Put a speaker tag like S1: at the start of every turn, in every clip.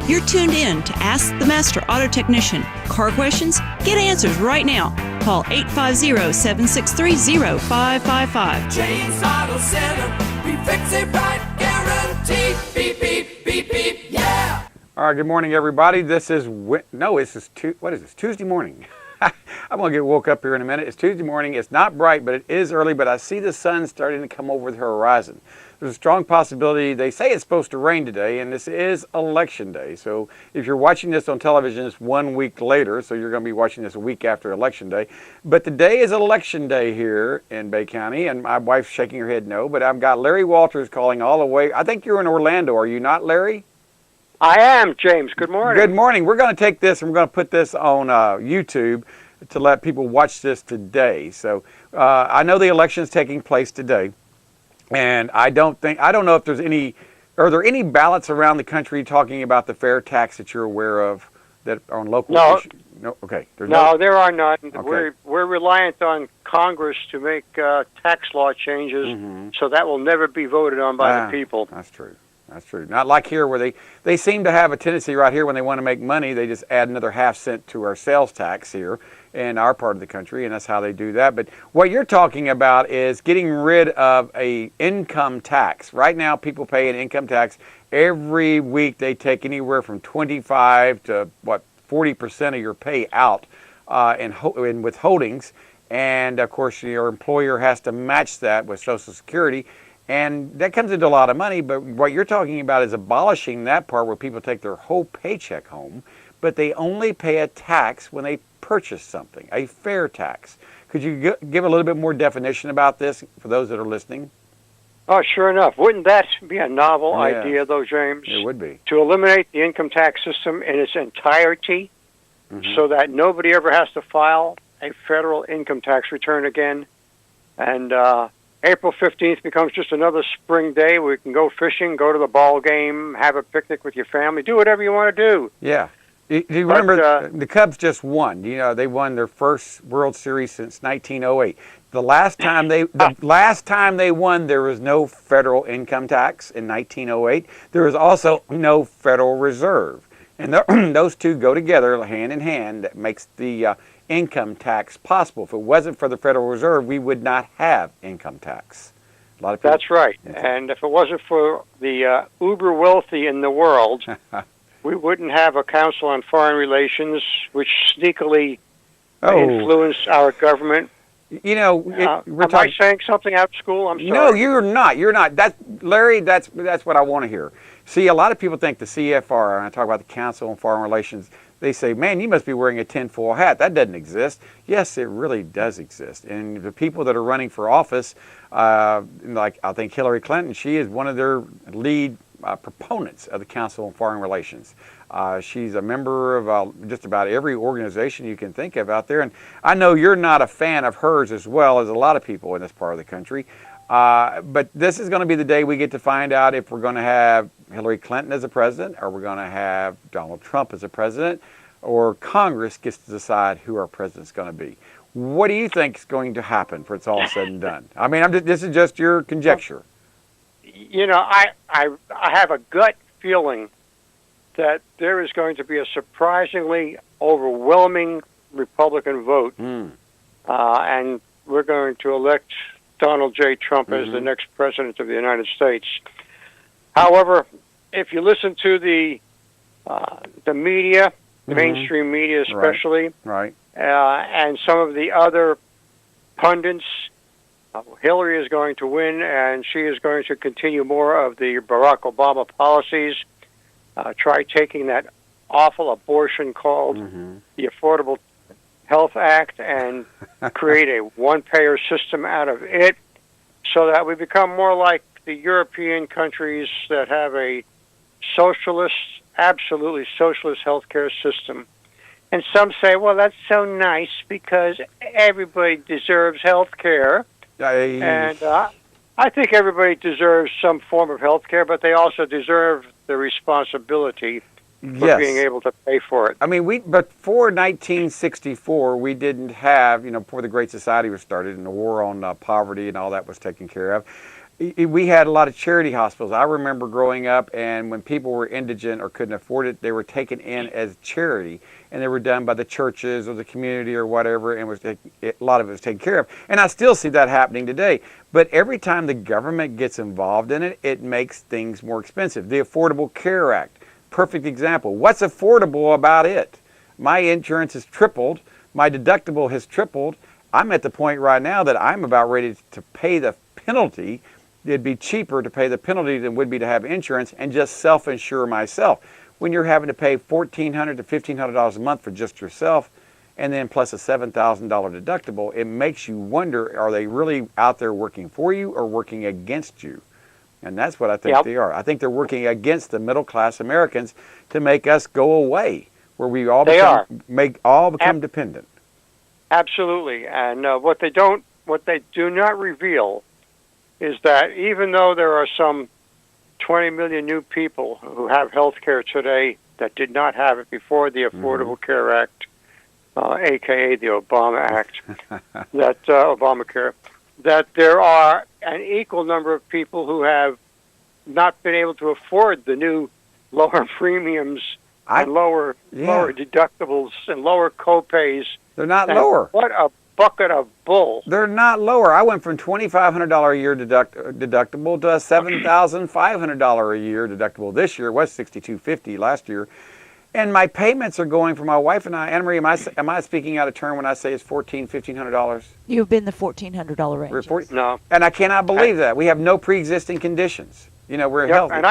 S1: You're tuned in to Ask the Master Auto Technician. Car questions? Get answers right now. Call 850-763-0555.
S2: James Auto Center, we fix it right, guaranteed. Beep, beep, beep, beep, yeah.
S3: All right, good morning, everybody. This is Tuesday morning. I'm going to get woke up here in a minute. It's Tuesday morning. It's not bright, but it is early, but I see the sun starting to come over the horizon. There's a strong possibility. They say it's supposed to rain today, and this is election day. So if you're watching this on television, it's 1 week later, so you're going to be watching this a week after election day. But today is election day here in Bay County, and my wife's shaking her head no, but I've got Larry Walters calling all the way. I think you're in Orlando. Are you not, Larry?
S4: I am, James. Good morning.
S3: Good morning. We're going to take this and we're going to put this on YouTube to let people watch this today. So I know the election is taking place today, and I don't know if there's are there any ballots around the country talking about the fair tax that you're aware of that are on local issues? No. Okay.
S4: No, there are none.
S3: Okay.
S4: We're reliant on Congress to make tax law changes, so that will never be voted on by the people.
S3: That's true. That's true. Not like here where they seem to have a tendency right here when they want to make money, they just add another half cent to our sales tax here in our part of the country, and that's how they do that. But what you're talking about is getting rid of a income tax. Right now, people pay an income tax. Every week they take anywhere from 25 to 40% of your pay out in withholdings. And of course, your employer has to match that with Social Security. And that comes into a lot of money, but what you're talking about is abolishing that part where people take their whole paycheck home, but they only pay a tax when they purchase something, a fair tax. Could you give a little bit more definition about this for those that are listening?
S4: Oh, sure enough. Wouldn't that be a novel idea, though, James?
S3: It would be.
S4: To eliminate the income tax system in its entirety so that nobody ever has to file a federal income tax return again. And April 15th becomes just another spring day where you can go fishing, go to the ball game, have a picnic with your family, do whatever you want to do.
S3: Yeah. Do you remember the Cubs just won? You know, they won their first World Series since 1908. The last time they won, there was no federal income tax in 1908. There was also no Federal Reserve. And those two go together hand in hand. That makes the income tax possible. If it wasn't for the Federal Reserve, we would not have income tax. A lot of people,
S4: that's right. And if it wasn't for the uber wealthy in the world, we wouldn't have a Council on Foreign Relations, which sneakily influenced our government.
S3: You know,
S4: am I saying something out of school? I'm sorry.
S3: No, you're not. You're not. Larry, that's what I want to hear. See, a lot of people think the CFR, and I talk about the Council on Foreign Relations, they say, man, you must be wearing a tinfoil hat. That doesn't exist. Yes, it really does exist. And the people that are running for office, like I think Hillary Clinton, she is one of their lead proponents of the Council on Foreign Relations. She's a member of just about every organization you can think of out there. And I know you're not a fan of hers as well as a lot of people in this part of the country. But this is going to be the day we get to find out if we're going to have Hillary Clinton as a president, or we're going to have Donald Trump as a president, or Congress gets to decide who our president's going to be. What do you think is going to happen for it's all said and done? I mean, this is just your conjecture.
S4: You know, I have a gut feeling that there is going to be a surprisingly overwhelming Republican vote, and we're going to elect Donald J. Trump as the next president of the United States. However, if you listen to the media, mainstream media especially, and some of the other pundits, Hillary is going to win, and she is going to continue more of the Barack Obama policies. Try taking that awful abortion called the Affordable Health Act and create a one-payer system out of it so that we become more like the European countries that have a socialist, absolutely socialist healthcare system. And some say, well, that's so nice because everybody deserves health care. And I think everybody deserves some form of health care, but they also deserve the responsibility for being able to pay for it.
S3: I mean, before 1964, we didn't have, before the Great Society was started and the war on poverty and all that was taken care of, we had a lot of charity hospitals. I remember growing up, and when people were indigent or couldn't afford it, they were taken in as charity, and they were done by the churches or the community or whatever, and a lot of it was taken care of. And I still see that happening today. But every time the government gets involved in it, it makes things more expensive. The Affordable Care Act, perfect example. What's affordable about it? My insurance has tripled. My deductible has tripled. I'm at the point right now that I'm about ready to pay the penalty. It'd be cheaper to pay the penalty than it would be to have insurance and just self-insure myself. When you're having to pay $1,400 to $1,500 a month for just yourself, and then plus a $7,000 deductible, it makes you wonder, are they really out there working for you or working against you? And that's what I think they are. I think they're working against the middle-class Americans to make us go away, where we all become dependent.
S4: Absolutely. And what they do not reveal is that even though there are some 20 million new people who have health care today that did not have it before the Affordable Care Act, a.k.a. the Obama Act, that Obamacare, that there are an equal number of people who have not been able to afford the new lower premiums and lower deductibles and lower co-pays.
S3: They're not lower.
S4: What a bucket of bull.
S3: They're not lower. I went from $2,500 a year deductible to a $7,500 a year deductible this year. It was $6,250 last year. And my payments are going for my wife and I. Anna Marie, am I speaking out of turn when I say it's $1,400, $1,500?
S5: You've been the $1,400 range. Yes.
S4: No.
S3: And I cannot believe that. We have no pre-existing conditions. We're healthy.
S4: And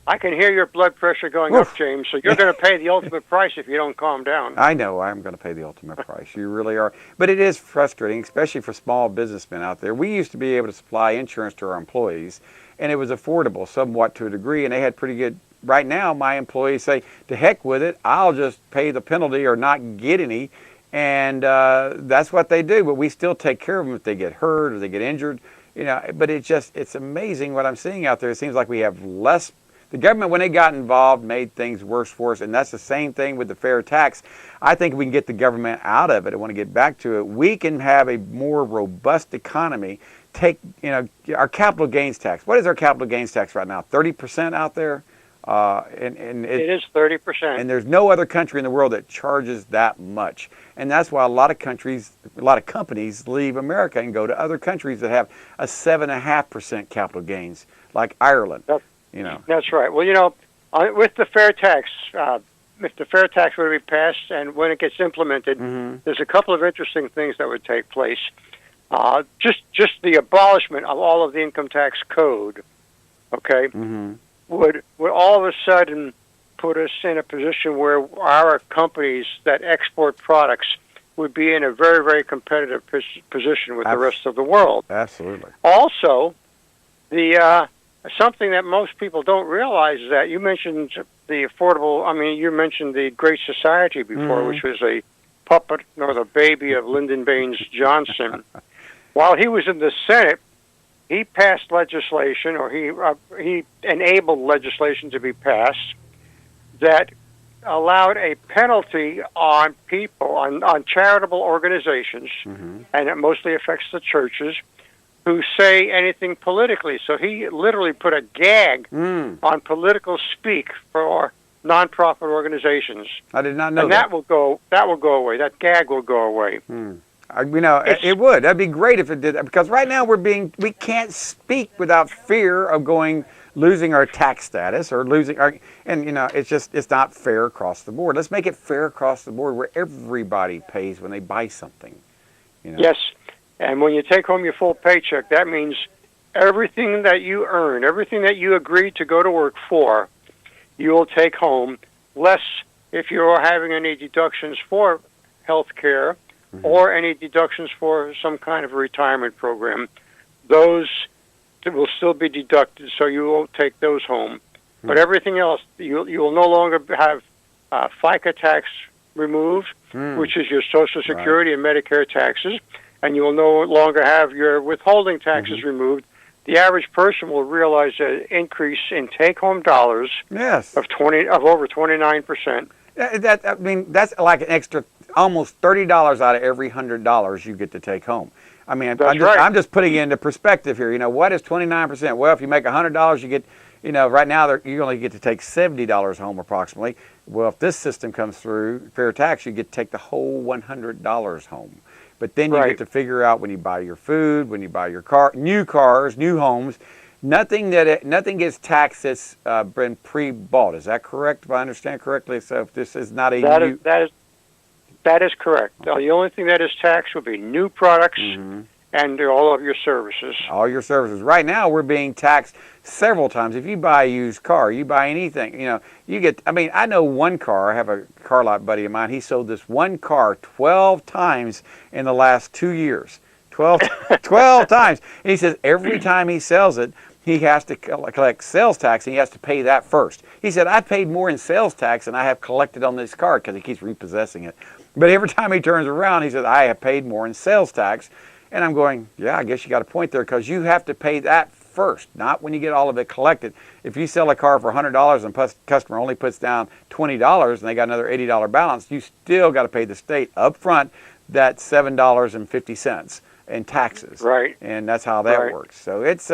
S4: I can hear your blood pressure going up, James, so you're going to pay the ultimate price if you don't calm down.
S3: I know I'm going to pay the ultimate price. You really are. But it is frustrating, especially for small businessmen out there. We used to be able to supply insurance to our employees, and it was affordable somewhat to a degree, and they had pretty good. Right now, my employees say, to heck with it, I'll just pay the penalty or not get any, and that's what they do. But we still take care of them if they get hurt or they get injured. But it's amazing what I'm seeing out there. It seems like we have less. The government, when they got involved, made things worse for us, and that's the same thing with the fair tax. I think we can get the government out of it. I want to get back to it. We can have a more robust economy. Take, our capital gains tax. What is our capital gains tax right now? 30% out there?
S4: It is 30%.
S3: And there's no other country in the world that charges that much. And that's why a lot of companies leave America and go to other countries that have a 7.5% capital gains, like Ireland.
S4: That's right. Well, with the fair tax, if the fair tax were to be passed and when it gets implemented, there's a couple of interesting things that would take place. Just the abolishment of all of the income tax code, okay, would all of a sudden put us in a position where our companies that export products would be in a very, very competitive position with the rest of the world.
S3: Absolutely.
S4: Also, something that most people don't realize is that you mentioned you mentioned the Great Society before, which was a puppet or the baby of Lyndon Baines Johnson. While he was in the Senate, he passed legislation, or he enabled legislation to be passed that allowed a penalty on people, on charitable organizations, and it mostly affects the churches, who say anything politically. So he literally put a gag on political speak for nonprofit organizations.
S3: I did not know
S4: and that will go away. That gag will go away.
S3: It would. That'd be great if it did that, because right now we can't speak without fear of losing our tax status or losing our, it's not fair across the board. Let's make it fair across the board where everybody pays when they buy something.
S4: Yes. And when you take home your full paycheck, that means everything that you earn, everything that you agreed to go to work for, you will take home, less if you're having any deductions for health care or any deductions for some kind of retirement program. Those will still be deducted, so you will take those home. But everything else, you will no longer have FICA tax removed, which is your Social Security and Medicare taxes, and you will no longer have your withholding taxes removed. The average person will realize an increase in take-home dollars of over 29%.
S3: That's like an extra almost $30 out of every $100 you get to take home. I mean, I'm just putting it into perspective here. You know, what is 29%? Well, if you make $100, you get, you know, right now you only get to take $70 home approximately. Well, if this system comes through, fair tax, you get to take the whole $100 home. But then you get to figure out when you buy your food, when you buy your car, new cars, new homes, nothing gets taxed that's been pre-bought. Is that correct? If I understand correctly, so if this is not a
S4: that is correct. The only thing that is taxed would be new products and all of your services.
S3: All your services. Right now, we're being taxed several times. If you buy a used car, you buy anything, you know, you get, I mean, I know one car, I have a car lot buddy of mine, he sold this one car 12 times in the last 2 years. 12 times. And he says every time he sells it, he has to collect sales tax, and he has to pay that first. He said, I paid more in sales tax than I have collected on this car, because he keeps repossessing it. But every time he turns around, he says, I have paid more in sales tax. And I'm going, yeah, I guess you got a point there, because you have to pay that first, not when you get all of it collected. If you sell a car for $100 and the customer only puts down $20 and they got another $80 balance, you still got to pay the state up front that $7.50 in taxes.
S4: Right.
S3: And that's how that works. So it's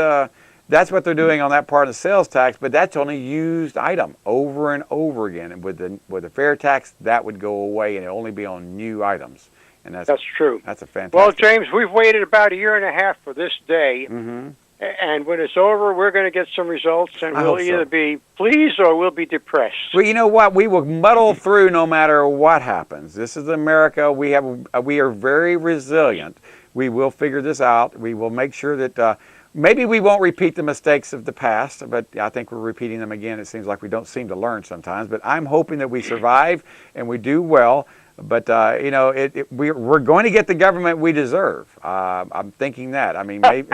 S3: that's what they're doing on that part of the sales tax, but that's only used item over and over again. And with the fair tax, that would go away, and it'll only be on new items. And that's true. That's a fantastic.
S4: Well, James, we've waited about a year and a half for this day, and when it's over, we're going to get some results, and we'll either be pleased or we'll be depressed.
S3: Well, you know what? We will muddle through no matter what happens. This is America. We are very resilient. We will figure this out. We will make sure that maybe we won't repeat the mistakes of the past, but I think we're repeating them again. It seems like we don't seem to learn sometimes. But I'm hoping that we survive and we do well. But, you know, we're going to get the government we deserve. I'm thinking that. I mean, maybe,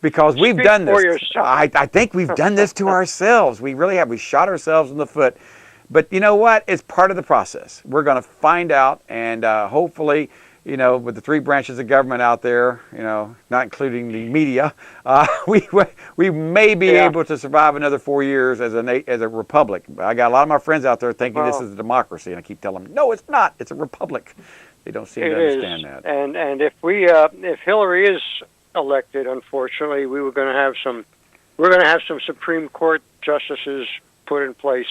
S3: because we've done this. I think we've done this to ourselves. We really have. We shot ourselves in the foot. But you know what? It's part of the process. We're going to find out, and hopefully, you know, with the three branches of government out there, you know, not including the media, we may be able to survive another 4 years as a republic. I got a lot of my friends out there thinking this is a democracy, and I keep telling them, no, it's not. It's a republic. They don't seem to understand that.
S4: And if Hillary is elected, unfortunately, we're going to have some Supreme Court justices put in place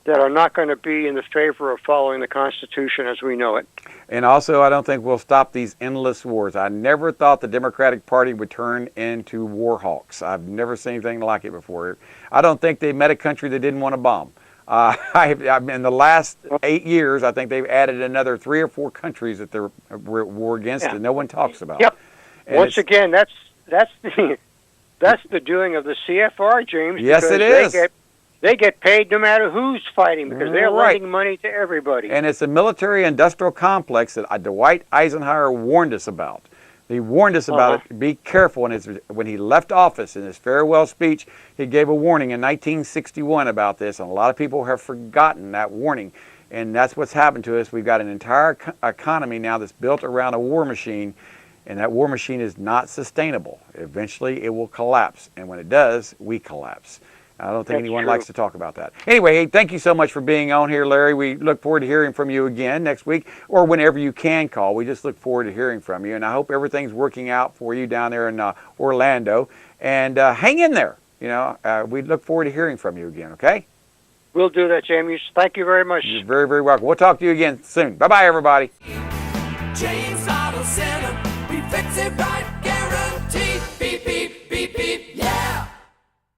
S4: that are not going to be in the favor of following the Constitution as we know it.
S3: And also, I don't think we'll stop these endless wars. I never thought the Democratic Party would turn into war hawks. I've never seen anything like it before. I don't think they met a country that didn't want to bomb. In the last 8 years, I think they've added another 3 or 4 countries that they're war against that no one talks about.
S4: Yep. And once again, that's the doing of the CFR, James.
S3: Yes, it is.
S4: They get paid no matter who's fighting because they're lending money to everybody.
S3: And it's a military-industrial complex that Dwight Eisenhower warned us about. He warned us about it. Be careful. When he left office in his farewell speech, he gave a warning in 1961 about this, and a lot of people have forgotten that warning. And that's what's happened to us. We've got an entire economy now that's built around a war machine, and that war machine is not sustainable. Eventually, it will collapse, and when it does, we collapse. I don't think anyone likes to talk about that. Anyway, thank you so much for being on here, Larry. We look forward to hearing from you again next week or whenever you can call. We just look forward to hearing from you, and I hope everything's working out for you down there in Orlando. And hang in there. You know, we look forward to hearing from you again, okay?
S4: We'll do that, James. Thank you very much.
S3: You're very, very welcome. We'll talk to you again soon. Bye-bye, everybody.
S2: James Auto Center, we fix it right.